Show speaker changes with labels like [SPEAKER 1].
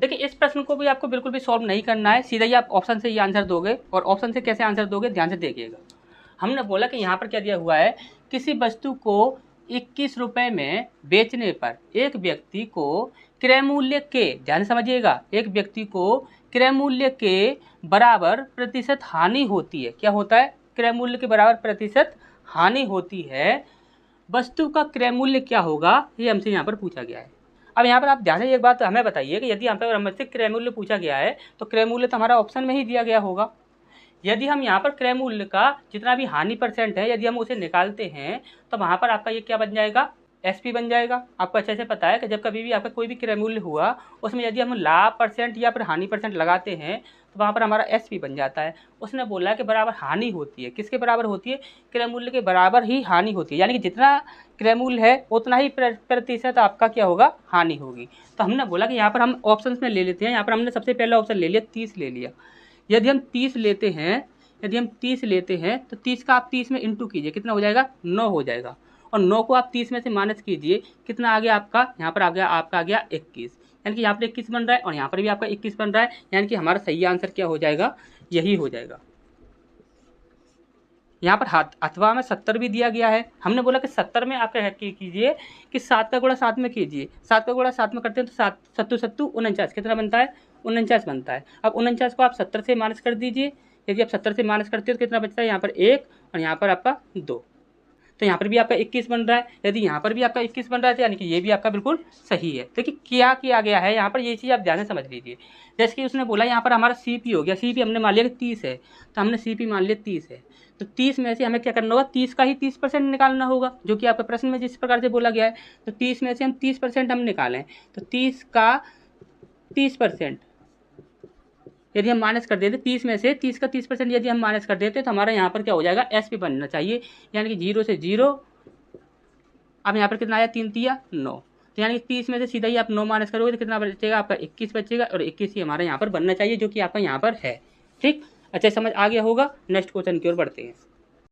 [SPEAKER 1] देखिए इस प्रश्न को भी आपको बिल्कुल भी सॉल्व नहीं करना है, सीधा ही आप ऑप्शन से ही आंसर दोगे। और ऑप्शन से कैसे आंसर दोगे, ध्यान से देखिएगा। हमने बोला कि यहाँ पर क्या दिया हुआ है, किसी वस्तु को 21 रुपये में बेचने पर एक व्यक्ति को क्रय मूल्य के, ध्यान समझिएगा, एक व्यक्ति को क्रय मूल्य के बराबर प्रतिशत हानि होती है। क्या होता है, क्रय मूल्य के बराबर प्रतिशत हानि होती है। वस्तु का क्रय मूल्य क्या होगा, ये हमसे यहाँ पर पूछा गया है। अब यहाँ पर आप ध्यान से एक बात हमें बताइए कि यदि यहाँ पर हमसे क्रय मूल्य पूछा गया है तो क्रय मूल्य तो हमारा ऑप्शन में ही दिया गया होगा। यदि हम यहाँ पर क्रय मूल्य का जितना भी हानि परसेंट है यदि हम उसे निकालते हैं तो वहाँ पर आपका ये क्या बन जाएगा, एसपी बन जाएगा। आपको अच्छे से पता है कि जब कभी भी आपका कोई भी क्रय मूल्य हुआ उसमें यदि हम लाभ परसेंट या फिर हानि परसेंट लगाते हैं तो वहाँ पर हमारा एसपी बन जाता है। उसने बोला है कि बराबर हानि होती है, किसके बराबर होती है, क्रय मूल्य के बराबर ही हानि होती है। यानी कि जितना क्रय मूल्य है उतना ही प्रतिशत आपका क्या होगा, हानि होगी। तो हमने बोला कि यहाँ पर हम ऑप्शन में ले लेते हैं। यहाँ पर हमने सबसे पहला ऑप्शन ले लिया, 30 ले लिया। यदि हम 30 लेते हैं, यदि हम 30 लेते हैं तो 30 का आप 30 में इंटू कीजिए, कितना हो जाएगा, 9 हो जाएगा। और 9 को आप 30 में से माइनस कीजिए, कितना आ गया आपका, यहाँ पर आ गया आपका, आ गया 21। यानी कि यहाँ पर 21 बन रहा है और यहाँ पर भी आपका 21 बन रहा है। यानी कि हमारा सही आंसर क्या हो जाएगा, यही हो जाएगा। यहाँ पर अथवा में 70 भी दिया गया है। हमने बोला कि 70 में आप क्या कीजिए कि 7 का गुणा 7 में कीजिए। 7 का गुणा 7 में करते हैं तो 7 सत्तू सत्तू 49, कितना बनता है, 49 बनता है। अब 49 को आप 70 से माइनस कर दीजिए। यदि आप 70 से माइनस करते हो तो कितना बचता है, यहाँ पर 1 और यहाँ पर आपका 2। तो यहाँ पर भी आपका 21 बन रहा है। यदि यहाँ पर भी आपका 21 बन रहा है तो यानी कि ये भी आपका बिल्कुल सही है। देखिए क्या किया गया है यहाँ पर, ये चीज़ आप ध्यान से समझ लीजिए। जैसे कि उसने बोला यहाँ पर हमारा सीपी हो गया, सीपी हमने मान लिया कि 30 है तो हमने सीपी मान लिया 30 है। तो 30 में से हमें क्या करना होगा, 30 का ही 30% निकालना होगा, जो कि आपके प्रश्न में जिस प्रकार से बोला गया है। तो 30 में से हम 30% हम निकालें तो 30 का 30% यदि हम माइनस कर देते, 30 में से 30 का 30% यदि हम माइनस कर देते तो हमारा यहाँ पर क्या हो जाएगा, एस पी बनना चाहिए। यानी कि 0 से 0, अब यहाँ पर कितना आया, 3 तिया 9। तो यानी कि 30 में से सीधा ही आप 9 माइनस करोगे तो कितना बचेगा आपका, 21 बचेगा। और 21 ही हमारा यहाँ पर बनना चाहिए, जो कि आपका यहाँ पर है। ठीक, अच्छा समझ आ गया होगा। नेक्स्ट क्वेश्चन की ओर बढ़ते हैं।